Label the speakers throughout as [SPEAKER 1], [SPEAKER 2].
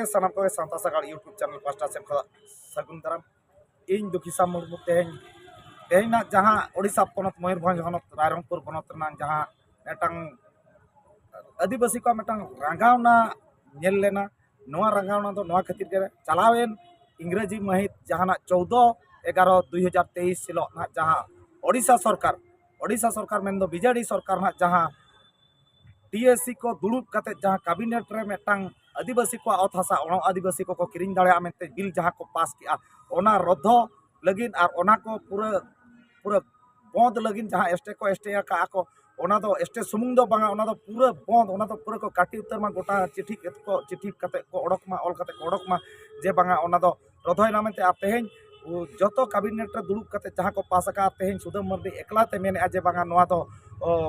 [SPEAKER 1] सानाम को सावता सागाड़ YouTube channel pasta Sen खा सगुन दाराम इन दुखिसा मुर्मू तेहें जहाँ ओडिशा पनत मयूरभंज हनत रायरंगपुर पनत जहाँ मेटांग आदिवासी को मेटांग रंगावना नेल लेना नोआ रंगावना दो नोआ खातिर के चलावेन इंग्रेजी महित जहाँ 14/11/2023 सिलो ना जहाँ ओडिशा सरकार मेन दो बीजेडी सरकार ना जहाँ टीएससी को दुड़ुब कते जहाँ कैबिनेट रे मेटांग आदिवासी को अत हासा आदिवासी को किरिंग दाड़ा मेनते बिल जहाँ को पास किया ओना रद्द लगिन और ओना को पूरा पूरा बंद लगिन जहाँ एस्टे को एस्टे का को ओना दो एस्टे सुमुंग दो बांगा ओना दो पूरा बंद ओना दो पूरा को काटी उत्तर मा गोटा चिट्ठी कते को ओडक मा ऑल कते को ओडक मा जे बांगा ओना दो रद्दयना मेनते आ तेहें जो कैबिनेट रे दुड़ुब कते जहाँ को पास का तेहें सुदम मर्दी एकलाते मेने जे बांगा नोआ दो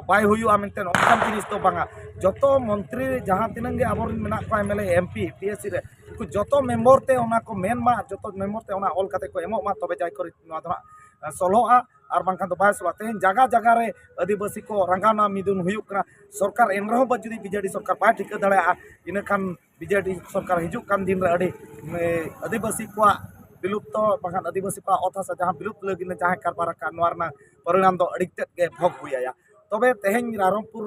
[SPEAKER 1] बाय हुआ मेनते ओनकान जिनिस तो बांगा जतो मंत्री जहाँ तिनंगे आबोर मेना को एमएलए एमपी टीएससी रे उनको जतो मेंबर ते ओना को मेन मा जतो मेंबर ते ओना ऑल कते को एमो मा तबे जाय कर नोआ दो सलोआ और बांखान तो बाय सलो तेहें जगह जगह रे आदिवासी को रंगाना मिदुन हुयुक कना सरकार एनरह जुदी बीजेडी सरकार बाय ठिका दाड़ा इन खान बीजेडी सरकार हिजुक कान दिन रे अडी आदिवासी को विलुप्त बांखान आदिवासी को अत हासा जहाँ विलुप्त लगिन जहाँ कारबार का नोआ परिणाम दो अड़ी तेद के भोग हुआ तबे तेहें रायरंगपुर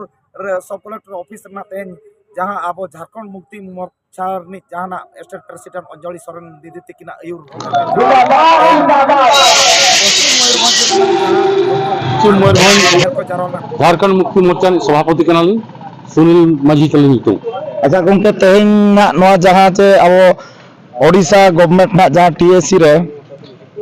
[SPEAKER 1] सब कलेक्टर ऑफिस तेहें जहाँ अब झारखंड मुक्ति मोर्चा जहाँ स्टेट प्रेसिडेंट अंजलि सोरेन दीदी तकिन आयुर
[SPEAKER 2] झारखंड मुक्ति मोर्चा सभापति सुनील माझी तली।
[SPEAKER 3] अच्छा गंके तेहें जहाँ चे अब ओडिशा गवर्नमेंट ना जहाँ टीएससी रे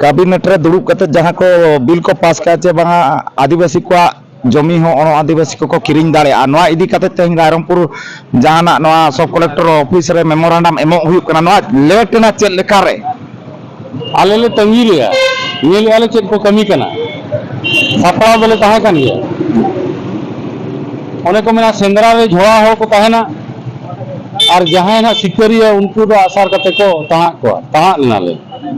[SPEAKER 3] कैबिनेट रे दुड़ुब कते जहाँ को बिल को पास का चे बांगा आदिवासी को जमी हो आदिवासी को किरिंग दाड़ा नोआ इदी कते तेहें रायरंगपुर जहाँ नोआ सब कलेक्टर ऑफिस रे मेमोरेंडम एमो हुयुक कना नोआ लेट ना चेक लेखा रे
[SPEAKER 2] आले ले तंगी लिया ये आले चेक को कमी कना सापड़ा बोले ताहे कान गया ओने को मेना सेंद्रा रे झोड़ा हो को ताहेना और जहाँ ना सिकरी है उनको तो आसार करते को तहाँ लेना ले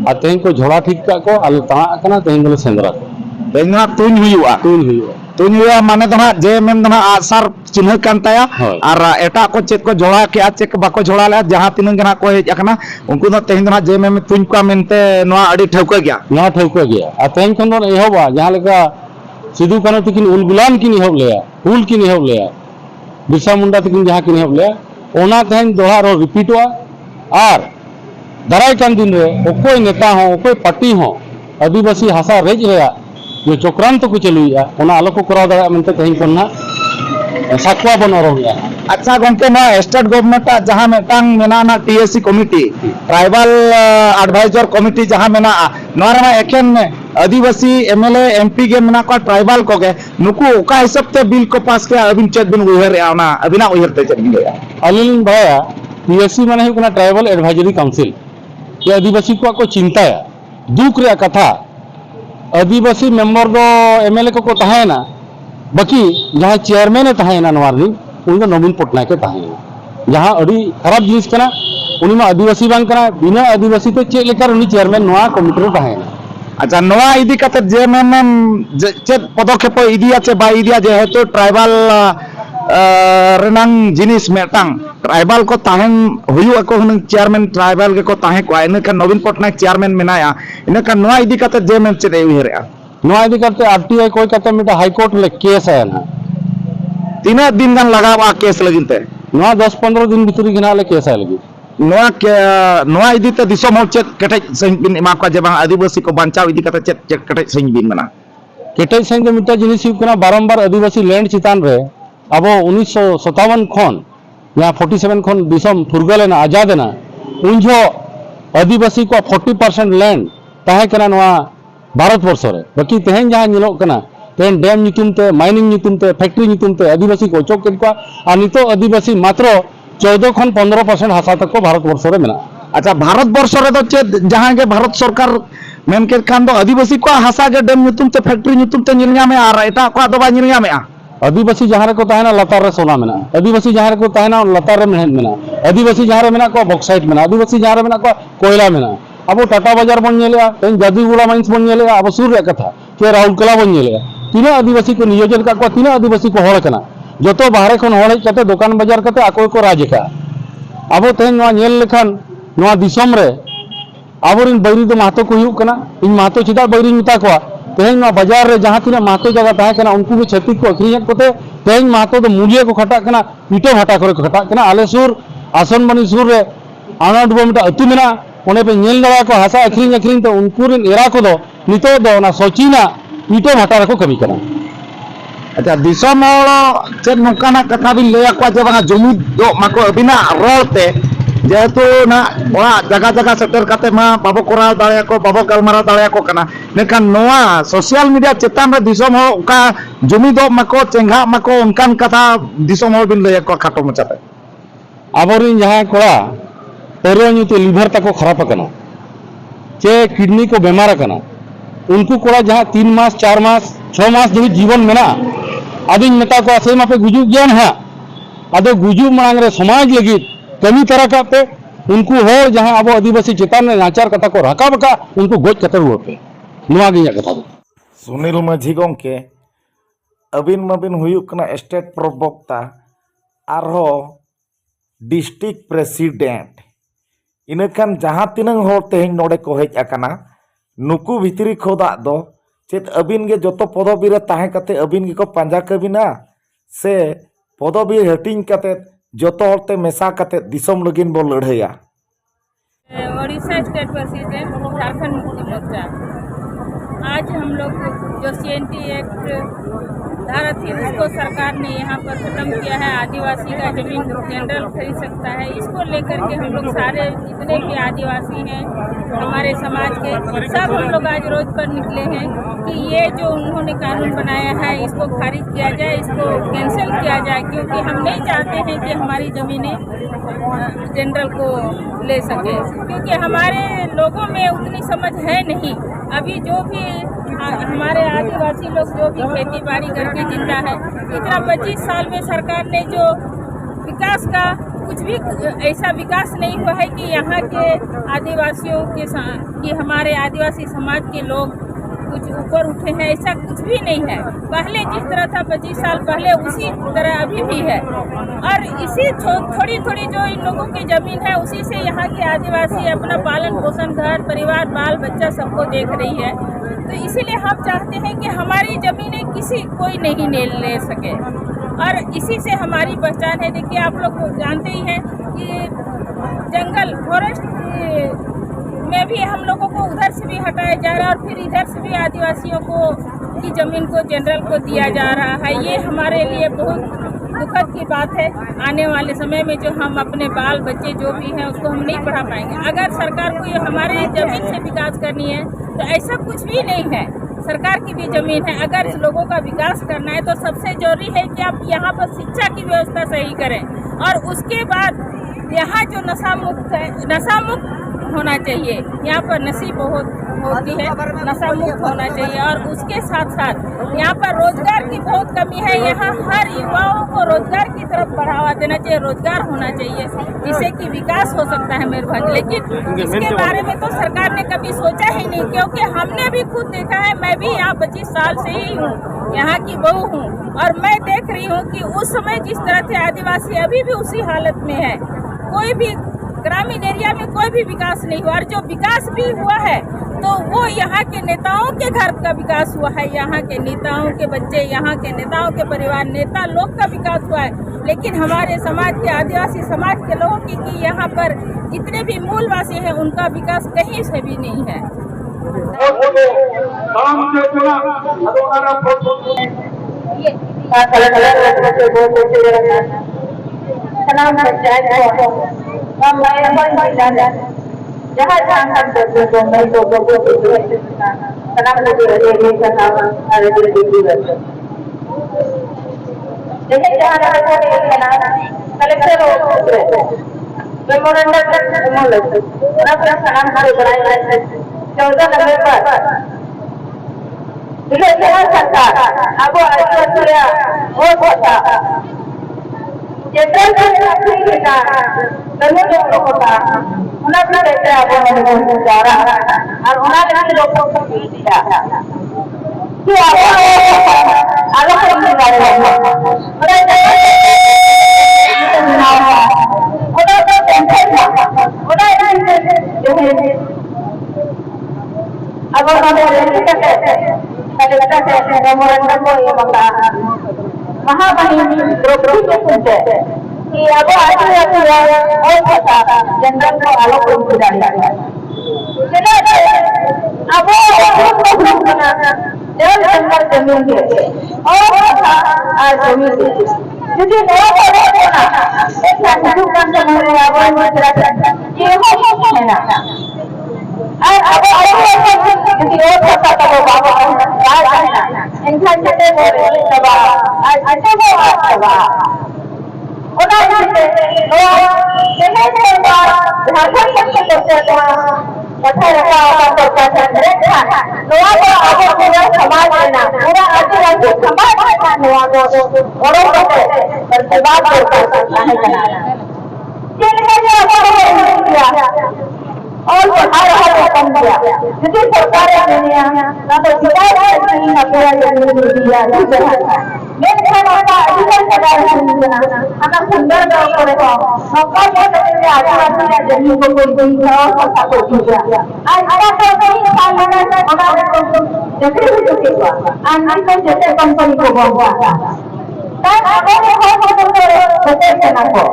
[SPEAKER 2] आ तेहें को झोड़ा ठीक का को आले तहाँ कना तेहें बोले सेंद्रा को
[SPEAKER 3] तेहें ना तुन हुआ माने तो ना जे मेन तो ना आसार चिन्ह कान ताया और एटा को चेक को झोड़ा के चेक बाको झोड़ा ले जहाँ तीन गना को हेज अकना उनको तो तेहें ना जे मेन तुन का मेनते नोआ अड़ी ठौका गया
[SPEAKER 2] आ तेहें खन दो एहोबा जहाँ लेका सिदु कानो तकिन उलगुलान की निहब लेया हुल की निहब लेया बिरसा मुंडा तकिन जहाँ की निहब लेया ओना तेहें दोहरा रो रिपीटवा और दाराय कान दिन रे ओकोय नेता हो ओकोय पार्टी हो आदिवासी हासा रेज रेया जो चक्रांत को चलुया ओना आलो को कराव दाड़ा मेनते तेहें कोन ना साकवा बन ओरोया।
[SPEAKER 3] अच्छा गंके ना स्टेट गवर्नमेंट जहाँ मेटांग मेना ना TSC committee tribal advisor committee जहाँ मेना नोआ रे एकेन आदिवासी एमएलए एमपी के मेना को ट्राइबल को के नुकु ओका हिसाब ते बिल को पास के अबिन चेक बिन उहर आना अबिना उहर ते चेक बिन
[SPEAKER 2] अलिन भाया टीएससी माने हुई कना ट्राइबल एडवाइजरी काउंसिल ये आदिवासी को चिंता है दुख रे कथा आदिवासी मेंबर दो एमएलए को ताहेना बाकी जहाँ चेयरमैन ताहेना नवारनी उन नवीन पटनायक के ताहेना जहाँ अड़ी खराब जिनिस कना उनी मा आदिवासी बांग कना बिना आदिवासी ते चेक लेकर उनी चेयरमैन नोआ कमिटी रे ताहेना।
[SPEAKER 3] अच्छा नोआ इदी कते जे मेन चेक पदक्षेप इदिया चे बा इदिया जे हेतु ट्राइबल रेनांग जिनिस मेटांग ट्राइबल को ताहेन हुयु को हुन चेयरमैन ट्राइबल के को ताहे को इनका नवीन पटनायक चेयरमैन मेनाया इनका नोआ इदी कते जे मेन चे उहरेआ
[SPEAKER 2] नोआ इदी कते आरटीआई कोई कते मिटा हाई कोर्ट ले केस है ना
[SPEAKER 3] तीना दिन गान लगावा केस लगिनते
[SPEAKER 2] नोआ 10-15 दिन भीतर गिना ले केस है लगी
[SPEAKER 3] नोआ इदी ते दिसो मौ चेक कटे सही बिन इमा को जे बांग आदिवासी को बांचाव इदी कते चेक कटे सही बिन मना
[SPEAKER 2] केटे सही दो मिटा जिनिस हुई कना बारंबार आदिवासी लैंड चितान रे अब 1957 खन या 47 खन दिसम फुरगलेना आजादेना उनजो आदिवासी को 40% लैंड ताहे कना नोआ भारत वर्ष रे बाकी तेहें जहाँ निलो कना तेहें डैम नितुम ते माइनिंग नितुम ते फैक्ट्री नितुम ते आदिवासी को चोक केनका आ नितो आदिवासी मात्र 14 खन 15% हासा तक को भारत वर्ष रे मेना।
[SPEAKER 3] अच्छा भारत वर्ष रे तो चे जहाँ के भारत सरकार मेन के खान दो आदिवासी को हासा के डैम नितुम ते फैक्ट्री नितुम ते निलया में आ एटा को दो बा निलया में
[SPEAKER 2] आदिवासी जहाँ को ताहेना लतार रे सोना मेना आदिवासी जहाँ को ताहेना लतार रे मेहनत मेना आदिवासी जहाँ रे मेना को बॉक्साइट मेना आदिवासी जहाँ रे मेना को कोयला मेना अब टाटा बाजार बन नेलेया तेन जादूगुड़ा माइंस बन नेलेया अब सुर रे कथा के राउरकेला बन नेलेया तीना आदिवासी को नियोजन का तीना आदिवासी को होड़ कना जो तो बाहर खन होड़ कते दुकान बाजार कते आको को राज का अब तेन लेखान नवा दिसम रे आबोरिन बैरी दो महतो को हुयुक कना इन महतो चिदा बैरी मिता को तेहें नवा बाजार रे जहां तिना महतो जगह ताहे कना उनको भी छत्तीस को अखरियत कोते तेहें महतो दो मूल्य को खटा कना ईटो भाटा करे को खटा कना आले सुर आसनमणि सुर रे आनाडबो मिटा अतु मेना ओने पे नेल नवा को हासा अखरिन तो उनको रिन एरा को दो नितो दो ना सोचिना ईटो भाटा रे को कमी कना।
[SPEAKER 3] अच्छा दिसम चेक नौकाना कथा भी लैया को जे बांगा जुमिद दो माको अबिना रोते जेहेतु ना ओरा जगह जगह सेटर काते मा बाबो कोरा दाड़िया को बाबो गलमारा दाड़िया को कना नेखान नोआ सोशल मीडिया चेतान रे दिसम हो का जुमिद माको चेंगा माको उनकान कथा दिसम हो बिन लैया को खाटो मचाते
[SPEAKER 2] आबोरिन जहां कोड़ा पेरो न्यूते लिवर तक खराब कना चे किडनी को बीमार कना उनको कोड़ा जहां 3 मास 4 मास 6 मास जो जीवन में ना आदिन नेता को आसे मापे गुजु ज्ञान है आदो गुजु मांग रे समाज लगी कमी तरह काते उनको हो जहां अब आदिवासी चेतान ने नाचार कथा को राका बका उनको गोज कतर रुआ पे नुआ गिया कथा दो
[SPEAKER 1] सुनील माझी गंके अबिन मबिन हुयुक कना स्टेट प्रवक्ता आरो डिस्ट्रिक्ट प्रेसिडेंट इनखान जहां तिनंग हो तेहें नोडे को हेज अकना नुकु भितरी खोदा दो चेत अबिन गे जोतो पदवी रे ताहे कते अबिन गे को पांजा कबिना से पदवी हटिंग कते जोतो होते मेसा कते दिसम लगिन बो लड़हैया।
[SPEAKER 4] Odisha state president Jharkhand Mukti Morcha. आज हम लोग जो CNT एक्ट धारा थी उसको सरकार ने यहाँ पर खत्म किया है। आदिवासी का जमीन जनरल खरीद सकता है, इसको लेकर के हम लोग सारे जितने भी आदिवासी हैं हमारे समाज के सब हम लोग आज रोड पर निकले हैं कि ये जो उन्होंने कानून बनाया है इसको खारिज किया जाए, इसको कैंसिल किया जाए, क्योंकि हम नहीं चाहते हैं कि हमारी ज़मीनें जनरल को ले सके, क्योंकि हमारे लोगों में उतनी समझ है नहीं। अभी जो भी हमारे आदिवासी लोग जो भी खेती बाड़ी करके जिंदा है, इतना 25 साल में सरकार ने जो विकास का कुछ भी ऐसा विकास नहीं हुआ है कि यहाँ के आदिवासियों के कि हमारे आदिवासी समाज के लोग कुछ ऊपर उठे हैं, ऐसा कुछ भी नहीं है। पहले जिस तरह था 25 साल पहले उसी तरह अभी भी है, और इसी थोड़ी थोड़ी जो इन लोगों की जमीन है उसी से यहाँ के आदिवासी अपना पालन पोषण, घर परिवार, बाल बच्चा सबको देख रही है। तो इसीलिए हम चाहते हैं कि हमारी ज़मीनें कोई नहीं ले सके, और इसी से हमारी पहचान है। देखिए आप लोग जानते ही हैं कि जंगल फॉरेस्ट में भी हम लोगों को उधर से भी हटाया जा रहा है और फिर इधर से भी आदिवासियों को की ज़मीन को जनरल को दिया जा रहा है। ये हमारे लिए बहुत दुखद की बात है। आने वाले समय में जो हम अपने बाल बच्चे जो भी हैं उसको हम नहीं पढ़ा पाएंगे। अगर सरकार को ये हमारे ज़मीन से विकास करनी है तो ऐसा कुछ भी नहीं है, सरकार की भी ज़मीन है। अगर लोगों का विकास करना है तो सबसे जरूरी है कि आप यहाँ पर शिक्षा की व्यवस्था सही करें, और उसके बाद यहाँ जो नशा मुक्त होना चाहिए। यहाँ पर नशे बहुत होती है, नशा मुक्त होना चाहिए, और उसके साथ साथ यहाँ पर रोजगार की बहुत कमी है। यहाँ हर युवाओं को रोजगार की तरफ बढ़ावा देना चाहिए, रोजगार होना चाहिए, जिससे कि विकास हो सकता है मयूरभंज। लेकिन इसके बारे में तो सरकार ने कभी सोचा ही नहीं, क्योंकि हमने भी खुद देखा है। मैं भी यहाँ 25 साल से ही हूँ, यहाँ की बहू हूँ, और मैं देख रही हूँ कि उस समय जिस तरह से आदिवासी अभी भी उसी हालत में है। कोई भी ग्रामीण एरिया में कोई भी विकास नहीं हुआ, और जो विकास भी हुआ है तो वो यहाँ के नेताओं के घर का विकास हुआ है, यहाँ के नेताओं के बच्चे, यहाँ के नेताओं के परिवार, नेता लोग का विकास हुआ है। लेकिन हमारे समाज के, आदिवासी समाज के लोगों की यहाँ पर जितने भी मूलवासी हैं उनका विकास कहीं से भी नहीं है।
[SPEAKER 5] से मेमोरेंडम को ये बता महामहिम द्रौपदी के पूछे कि अब आदिवासी और पता जंगल को आलोक गुजारिया अब जल जंगल जमीन के और जमीन jadi orang itu kan sebenarnya apa masyarakat ये है ना अब jadi orang kata kalau बाबा है ना इंसान जैसे बोले तबा अच्छा वो तबा orang itu ini झारखंड से करते हैं कथा रखा होगा तो कथा नवा को आगे पूरा समाज लेना पूरा आदिवासी समाज लेना नवा को बड़ों को बर्बाद करता है बनाना जिनने किया और बढ़ा रहा है कम किया जितनी सरकारें दुनिया ना तो शिकायत नहीं ना पूरा जमीन दिया लेकिन होता अधिकार सरकार हमें सुंदर गाँव करे हो मौका देते आदिवासी जमीन को कोई सस्ता को दिया आज तो कई साल में हमारे देखते हुए आज तो जैसे कंपनी को बोलता kan ada yang betul sana ko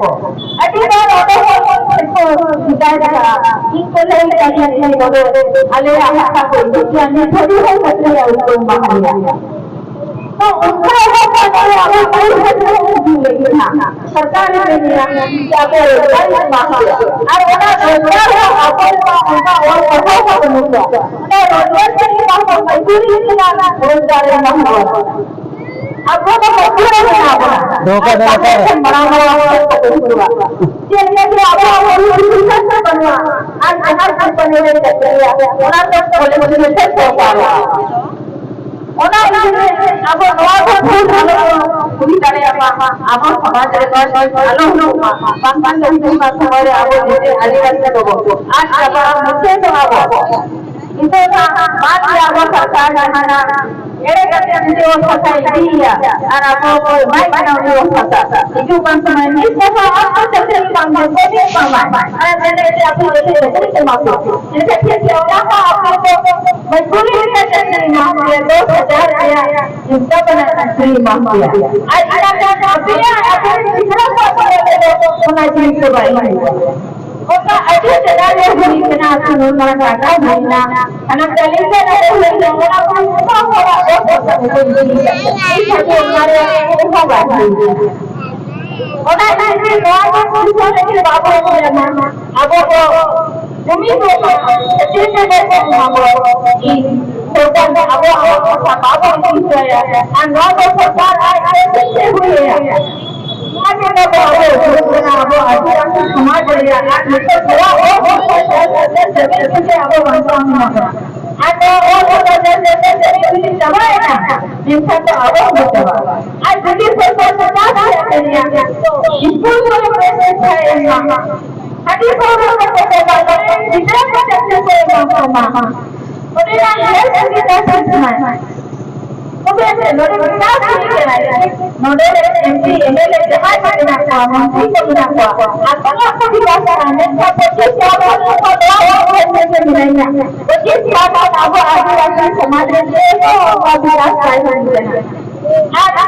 [SPEAKER 5] adi baar ada ko hidayah kara इनको नहीं चाहिए नहीं बोलो अले आशा को दुनिया में थोड़ी हो सकती है उसको महारिया तो उसका वो कोई ना सरकार ने क्या बोले और बड़ा रोजगार अपन का और बढ़ा का बनूंगा तो रोजगार के लिए को मजदूरी के लिए रोजगार नहीं अब वो मजदूर है ना धोखा बड़ा बड़ा जैसे कि आप बनवा आज हर कंपनी में करते हैं और तो बोले मुझे से पहुंचा ओना अब नवा को पूरी तरह आप समाज रे आलो पांच का समय अब जैसे आदिवासी लोग आज जब मुझे तो आप इसे बात किया वो सरकार जाना ये करते हैं वो सच्चाई दिया और आपको कोई बाइक बनाने वो सच्चा जो कम समय में इस तरह आपको चलते काम में कोई नहीं काम है अरे मैंने आपको जैसे से माफी जैसे कि होगा आपको मजबूरी में चलते माफी 2000 दिया इसका बना फ्री माफी आज इलाका अभिया अपने कितना को होना चाहिए तो भाई ओका अभी चला ले हुई बिना सुनना काटा भइना अन चली से रहे जंगला को होगा ये हमारे को बात है ओना नहीं नवा को पूछो लेकिन बाबू ने ना अब वो जमीन को अच्छे से देखो बाबू ई सरकार अब बाबू पूछ रहा है और नवा सरकार आए कैसे हुई है आगे का वो आदिवासी समाज है आज तो थोड़ा और जमीन से अब बनता हूं आज और जैसे दवाई ना जिनका तो अब होता आज दिल्ली सरकार से क्या है स्कूल में प्रेजेंट है यहां अभी प्रोग्राम को जितना अच्छे से मामा और ये हेल्थ की तरफ है ओके नोडे विकास नहीं है नोडे एमपी एमएलए जहां बना था मंत्री को बना था अपना को विकास कराने का 25 साल को दवा से मिलेगा 25 साल अब आदिवासी समाज में तो विकास चाहिए आज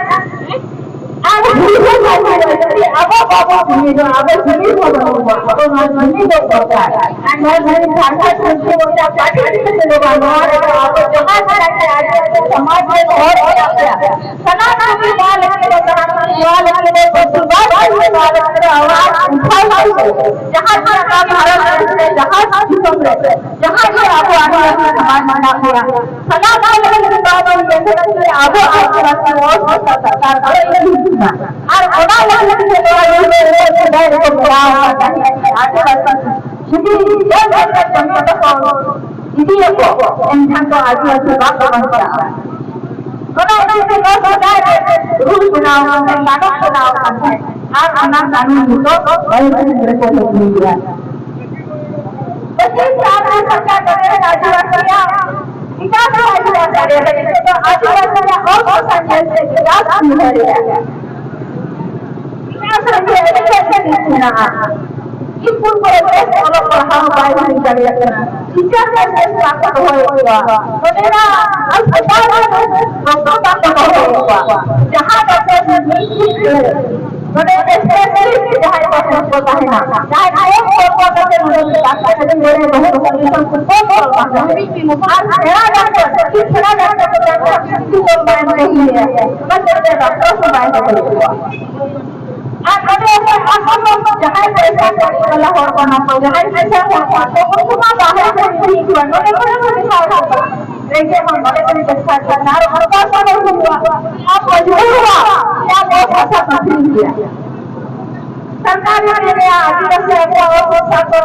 [SPEAKER 5] अब बाबा भूमि जो अब भूमि को बनूंगा तो भूमि को करता है एंड मैं झारखंड से बोलता पार्टी से लोग हमारे आप जहां से आए समाज में और सनातन की बात है तो सनातन की बात है तो आवाज उठाओ जहां से आप भारत में जहां सिस्टम रहते जहां से आप आदिवासी समाज बना हुआ सनातन की बात है जैसे आप आदिवासी और सरकार और बड़ा वाले से बड़ा को बड़ा आगे सिटी जब तक बनता तो इसी को इंसान को आदिवासी बात बनता है बड़ा से बहुत रूल बनाओ कानून बनाओ है और आना कानून को बड़े को दिया बच्चे चार सरकार करे आदिवासियां विकास आदिवासी करे तो आदिवासियां और बहुत सारे से विकास नहीं हो रहा है स्कूल को ऑलग पढ़ा बाय नहीं करेगा टीचर के फैसला को होएगा तो मेरा अस्पताल में डॉक्टर का होएगा जहां डॉक्टर नहीं बड़े स्पेशलिस्ट जहां डॉक्टर होता है ना चाहे आए को करते हैं डॉक्टर ने मेरे बहुत कंडीशन को करता है आज मेरा डॉक्टर तीसरा डॉक्टर को मैं नहीं है बस डॉक्टर से बात करेगा आज बड़े जहां पैसा वाला और बना तो जहां पैसा होता तो उसका बाहर से ठीक बनो ने दिखाओ देखिए हम बड़े बड़े बच्चा करना और का सब हुआ आप मजबूर हुआ क्या बहुत अच्छा काम किया सरकार ने दिया आदिवासी को तो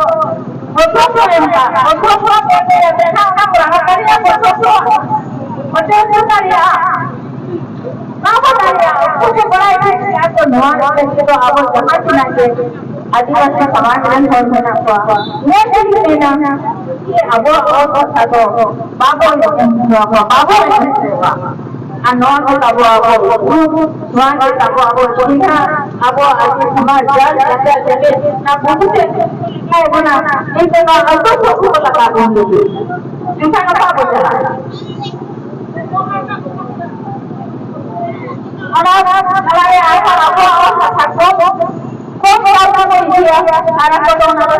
[SPEAKER 5] और देखा ना पूरा करिया तो करिया कुछ बड़ा है तो नवा तो अब जहां चुना के आदिवासी समाज में और बना हुआ ये नहीं लेना कि अब और तो बाबू अनोन के तब स्वान के तब सीधा अब आज समाज जल जगह ना बहुत है बना एक बार तो लगा दूंगी ऐसा ना बोला हमारे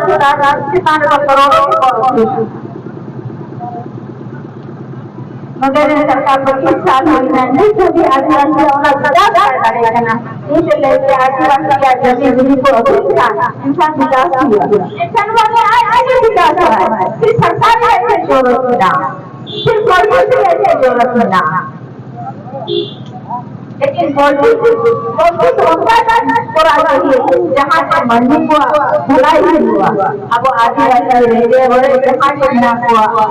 [SPEAKER 5] मगर सरकार 25 साल हुई है नहीं भी आदिवासी करेगा इसलिए आदिवासी का जमीन को इंसान विकास किया आगे विकास है फिर सरकार ऐसे जरूरत ना फिर पॉलिसी ऐसे जरूरत ना लेकिन पॉलिटिक्स होता है जहाँ से मंडी को भुलाई नहीं हुआ अब आदिवासी रेडियो बड़े जहाँ से ना हुआ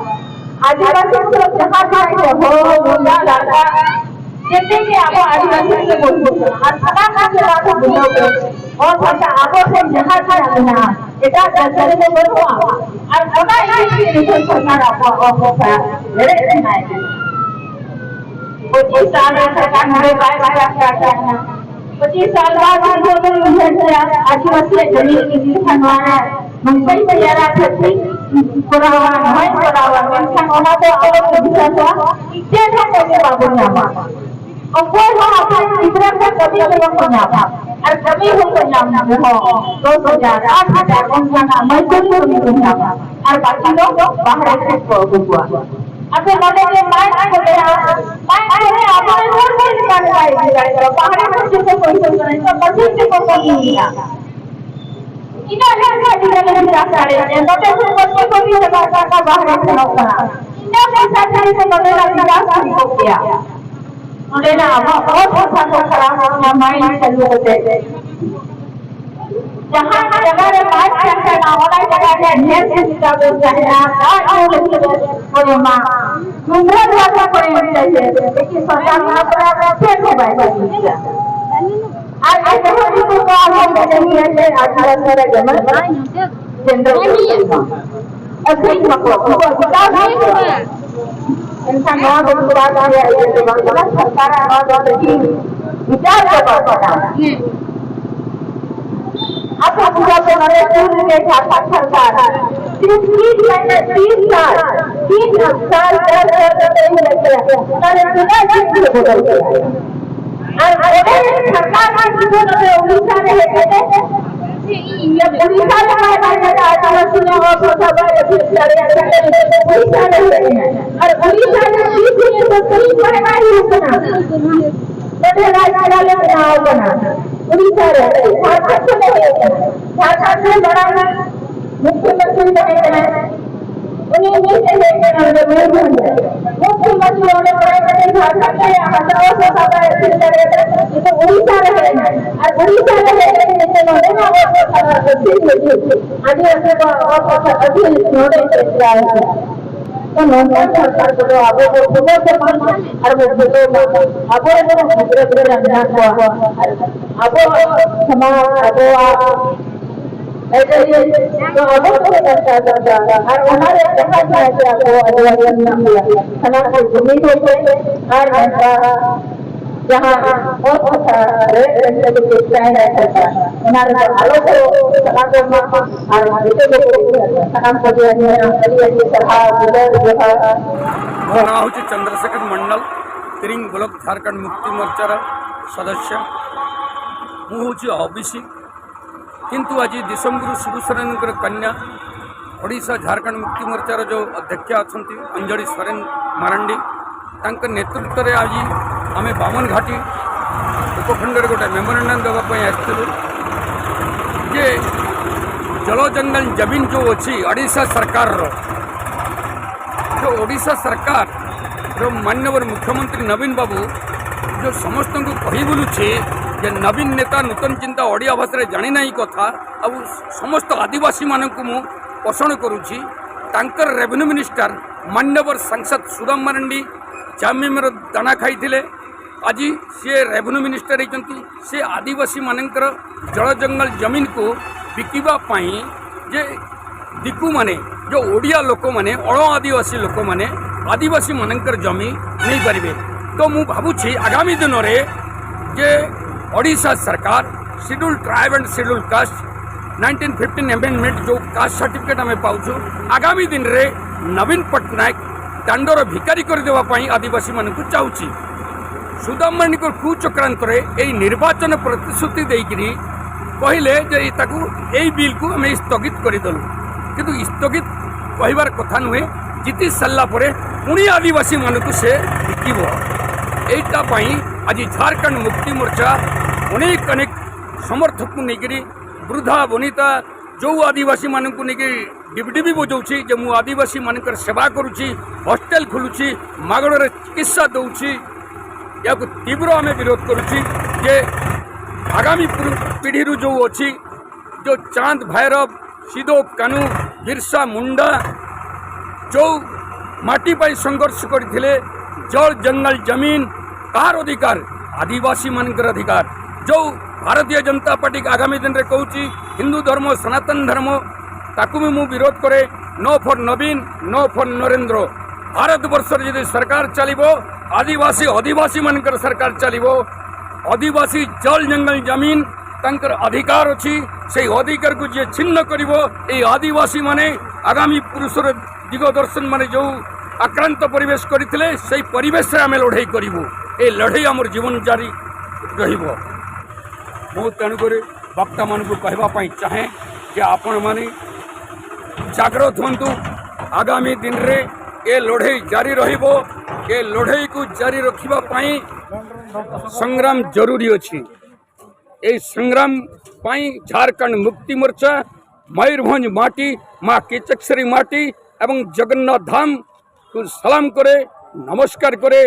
[SPEAKER 5] आदिवासी लोग जहाँ जाएंगे हो मुंडा लाटा जैसे कि आप आदिवासी से बोलते हैं सदा का चला तो बोलोगे और भाषा आपो से जहाँ जाना इतना दर्शन से बोलो और सदा इसी रिसर्च करना आपको मेरे सुनाएंगे 25 साल सरकार हमारे करना 25 साल बाद आदिवासी जमीन की खनवाना मुंबई से यारा छत्ती पुरावा नहीं पुरावा मेंशन होना तो और विश्वास इतने कैसे बाबू नामा और कोई हम अपने इतना का कभी को नामा और कभी को नामा हो 2008 उनका मैं को नामा और बाकी लोग बाहर से हुआ अबे मैंने ये माइक को गया माइक है आपने रोड पे निकाल पाएगी बाहर बच्चे को कोई नहीं तो बच्चे को कोई नहीं है इन्हें गाड़ी में जा रहे हैं बच्चे को भी लगा का बाहर से होगा इन्हें पैसा चाहिए तो बनेगा विकास नहीं हो गया उन्हें ना बहुत अच्छा को खराब हो गया माइंड चालू होते जहाँ जगह रे बात करना ना होना जगह रे ढेर से किताबें चाहिए आप और कोई माँ दूसरा भाषा कोई चाहिए लेकिन सरकार ने अपना फेंक दिया आज ऐसे को काम नहीं है आदिवासी रे जमन जनरल ऐसे ही मतलब विकास नहीं हुआ इंसान नौ दिन बाद आ गया ये सरकार नौ दिन विचार कर पड़ा आपका पूरा तो नरेश मोदी के साथ सरकार सिर्फ 3 महीने 3 साल बदल गया और सरकार की जो उड़ीसा में है ये उड़ीसा में आदिवासी और सब उड़ीसा में और उड़ीसा में 20 तो 3 महीना ही रुकना बड़े राज्य बनाओ बना उड़ीसा झारखंड में बड़ा मुख्यमंत्री बने उन्हें मुख्यमंत्री होने बड़े झारखंड में हजारों से ज्यादा तो उड़ीसा रहे और उड़ीसा आदिवासी को तो नॉर्मल सरकार को अब वो से और वो अब अब समाज अब ऐसे ही तो अब और हमारे देखा जाए कि आपको आदिवासी नाम दिया खाना को जमीन होते और जहाँ बहुत रेट को देखता है हमारे आलो को सनातन और इसे को सनाम को जो है सभा गुजर जो है
[SPEAKER 6] मो ना हूँ चंद्रशेखर मंडल तिरिंग ब्लॉक झारखंड मुक्ति मोर्चार सदस्य मुझे ओबीसी किंतु आज दिसंगुरु शिबु सोरेन कन्या ओडिशा झारखंड मुक्ति मोर्चार जो अध्यक्ष अच्छा अंजलि सोरेन मारांडी तांकर नेतृत्व में आज आम बामन घाटी उपखंड गोटे मेमोरांडम देवाई आसलु जे जल जंगल जमीन जो अच्छी ओडिशा सरकार जो ओडिशा सरकार जो माननीय मुख्यमंत्री नवीन बाबू जो समस्त को कही बुलूचे जे नवीन नेता नूतन चिंता ओडिया भाषा जानी ना कथा अब समस्त आदिवासी मानक मु पोषण करुच्ची तांकर रेवेन्यू मिनिस्टर मान्यवर सांसद सुदाम मारांडी जामियर दाना खाई आज सी रेवेन्यू मिनिस्टर होती से आदिवासी मानकर जल जंगल जमीन को बिकिबा पाई जे दिकु माने जो ओडिया लोक माने अण आदिवासी लोक माने आदिवासी मानकर जमी नहीं पारे तो मु भावुछि आगामी दिन में जे ओडिशा सरकार schedule tribe and schedule caste 1915 amendment जो कास्ट सर्टिफिकेट आम पाऊँ आगामी दिन रे नवीन पट्टनायक दांडर भिकारी करदेवाई आदिवासी मानक चाहूँगी सुदाम मारांडी कुचक्रांत निर्वाचन प्रतिश्रुति देकरी कहले यही बिल को आम स्थगित करदेलु किंतु स्थगित कहबार कथा नुहे जीति सारा पुणी आदिवासी मानक से बिकब यहीटापी आज झारखंड मुक्ति मोर्चा अनेक अनेक समर्थक को लेकर वृद्धा वनिता जो आदिवासी मानक लेकिन डिबिडिबी बजाऊँगी जे मु आदिवासी मानकर सेवा करुच्ची हॉस्टेल खोलुची मागण चिकित्सा दूची या तीव्र आम विरोध करुच्ची जे आगामी पीढ़ी जो अच्छी जो चांद भैरव सिदो कानू बिरसा मुंडा जो माटी पाई संघर्ष करते जल जंगल जमीन कार अधिकार आदिवासी मानकर अधिकार जो भारतीय जनता पार्टी आगामी दिन में कहूँ हिंदू धर्म सनातन धर्म ताकू भी मु विरोध करे no for Naveen no for Narendra Bharat Varsh यदि सरकार चलो आदिवासी आदिवासी मानकर सरकार चलो आदिवासी जल जंगल जमीन तांकर अधिकार अच्छी से अधिकार को जी छिन्न करिवो ए आदिवासी माने आगामी पुरुषर दिगदर्शन माने जो आक्रांत परिवेश करथिले से परिवेश से आम लड़ाई करूँ ए लड़ाई आमर जीवन जारी रहिबो मु तेणुक वक्ता मान को कहवाई चाहे कि आपण माने जागृत हूँ आगामी दिन रे ए लड़ाई जारी रहिबो ए लड़ाई को जारी रखिबा पाई संग्राम जरूरी अच्छी ए संग्राम पाई झारखंड मुक्ति मोर्चा मयूरभंज माटी माँ केचकश्री माटी एवं जगन्नाथ धाम को सलाम करे नमस्कार करे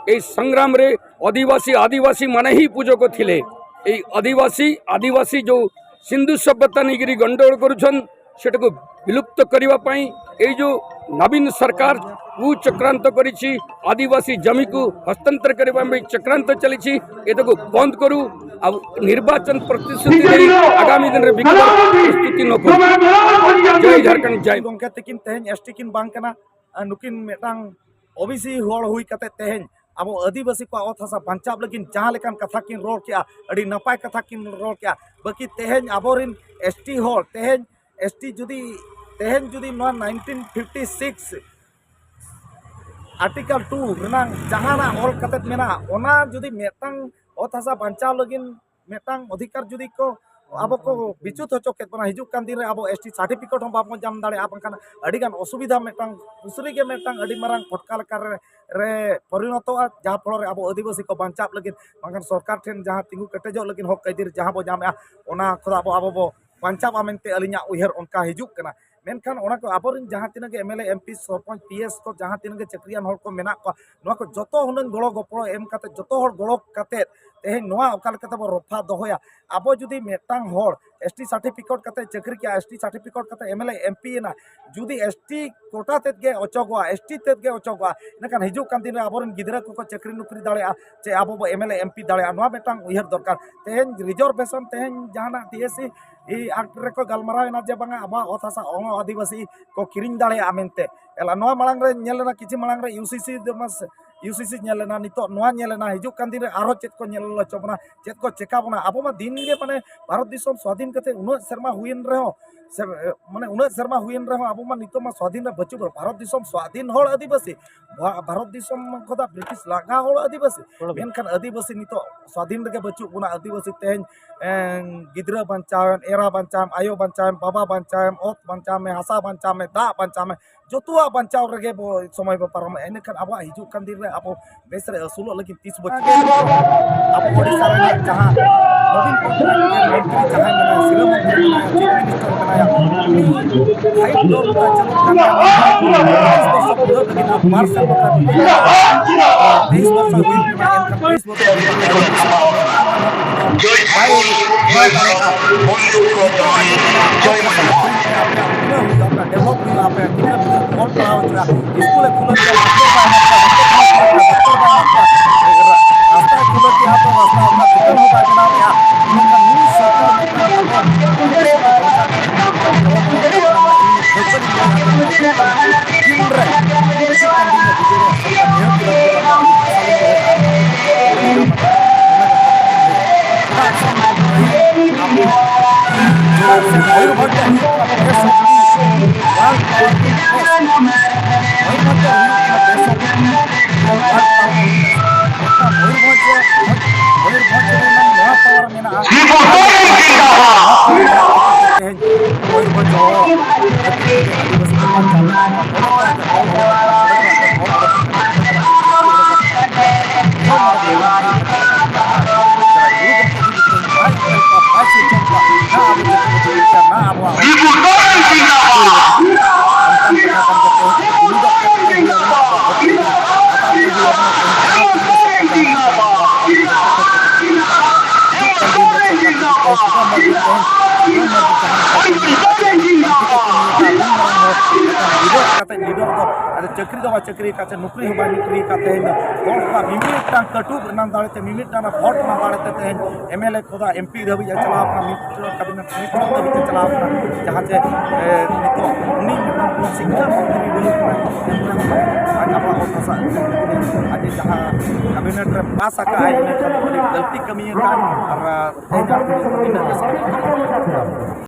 [SPEAKER 6] ए संग्राम रे आदिवासी आदिवासी माने ही पूजक थिले ए आदिवासी आदिवासी जो सिंधु सभ्यता निगिरी गंडगोल करुछन सेटा को विलुप्त करबा पाई ए जो नवीन सरकार कुचक्रांत करिछि आदिवासी जमी को हस्तांतर करबा में चक्रांत चली एटा को बंद करू अब निर्वाचन प्रतिश्रुति दे आगामी दिन रे प्रस्तुति न करू जय झारखंड जय
[SPEAKER 1] गोंके तकिन तेहन एसटी किन बांग कना नुकिन मेटांग ओबीसी होड़ हुई कते तेहन अब आदिवासी को अत हसा बांचाव लेकिन जहाँ लेकान कथा किन रोड किया अड़ी नपाय कथा किन रोड किया बाकी तेहन आबोरिन एसटी होड़ तेहन एसटी जुदी तेहन जुदी 1956 आर्टिकल 2 रेनांग जहाना ऑल कतेत मेना ओना जुदी मेटांग अत हसा बांचाव लगिन मेटांग अधिकार जुदी को अब को बिचुत होचो केत बना हिजुक कान दिन रे अब एसटी सर्टिफिकेट हम बाबो जाम दाड़े आप कान अडिगान असुविधा मेटांग उसरी के मेटांग अडी मारांग फटका कर रे परिणत जहाँ फल अब आदिवासी को बांचाव लगिन बांगान सरकार ठेन जहाँ तिंगु केटेजो लगिन हक कैदिर जहाँ बो जामे ओना खुदा अब बो बांचाव मेनते अलिया उहर उनका हिजुक कना मेनखान ओना को आबोरिन जहाँ तीन एमएलए एमपी सरपंच पीएस को जहाँ तीन चाकरियान हर को मेना को नोआ को जतो हुनन गड़ो गपड़ो एम काते जतो हर गड़ो काते तेहन नोआ ओका लेकाते बो रफा दोहया आबो जुदी मेटांग हर एसटी सर्टिफिकेट काते चाकरी के एसटी सर्टिफिकेट काते एमएलए एमपी ना जुदी एसटी कोटा तेत गे अचगवा एसटी तेत गे अचगवा इनकान हिजुक कान दिन आबोरिन गिदरा को चाकरी नौकरी दाड़े चे आबो बो एमएलए एमपी दाड़े नोआ मेटांग उहर दरकार तेहन रिजर्वेशन तेहन जहाना टीएससी ई आक्ट रे को गलमाराव ना जे बांगा आबा अत हसा अण आदिवासी को किरिंग दाड़े आमेनते एला नोआ मांग रे नेलना किछि मांग रे यूसीसी दमस यूसीसी नेलेना नितो नोआ नेलेना हिजुक कान दिन रे आरो चेत को नेल लो चोबना चेत को चेका बना अब मा दिन गे माने भारत दिसम स्वाधीन कते उनो शर्मा हुइन रहो से माने उनो शर्मा हुइन रहो अब मा नितो मा स्वाधीन रे बचु भारत दिसम स्वाधीन होल आदिवासी भारत दिसम खोदा ब्रिटिश लागा होल आदिवासी मेनखान आदिवासी नितो स्वाधीन रे बचु गुना आदिवासी तेन गिद्रा बंचावन एरा बंचाम आयो बंचाम बाबा बंचाम ओत बंचाम में हसा बंचाम में दा बंचाम में जोतुआ बंचाव रगे बो समय बो पारम एनखान अब हिजुक कान दिन रे अब बेस रे असुलो लगी 30 बचु अब ओडिसा रे जहां नवीन पटनायक मंत्री जहां में शिरो मंत्री चीफ मिनिस्टर बनाया हाई फ्लोर का चलो करना 20 वर्ष पूरा लगी मार्शल का 20 वर्ष हुई इनका 20 वर्ष डेवलप हुआ पे बहुत बड़ा हो चुका स्कूल खुल गया रास्ता खुल गया तो रास्ता अपना दुकान हो पाए बना गया इनका न्यू सरकार चक्री दवा चक्री का नौकरी होगा नौकरी का तेज मिमिटा कटुब दाड़े मिमिटा भोट दाड़े एमएलए खुदा एमपी धाबी चला कैबिनेट धाबी चला जहाँ से शिक्षा आज जहाँ कैबिनेट पास गलती कमी और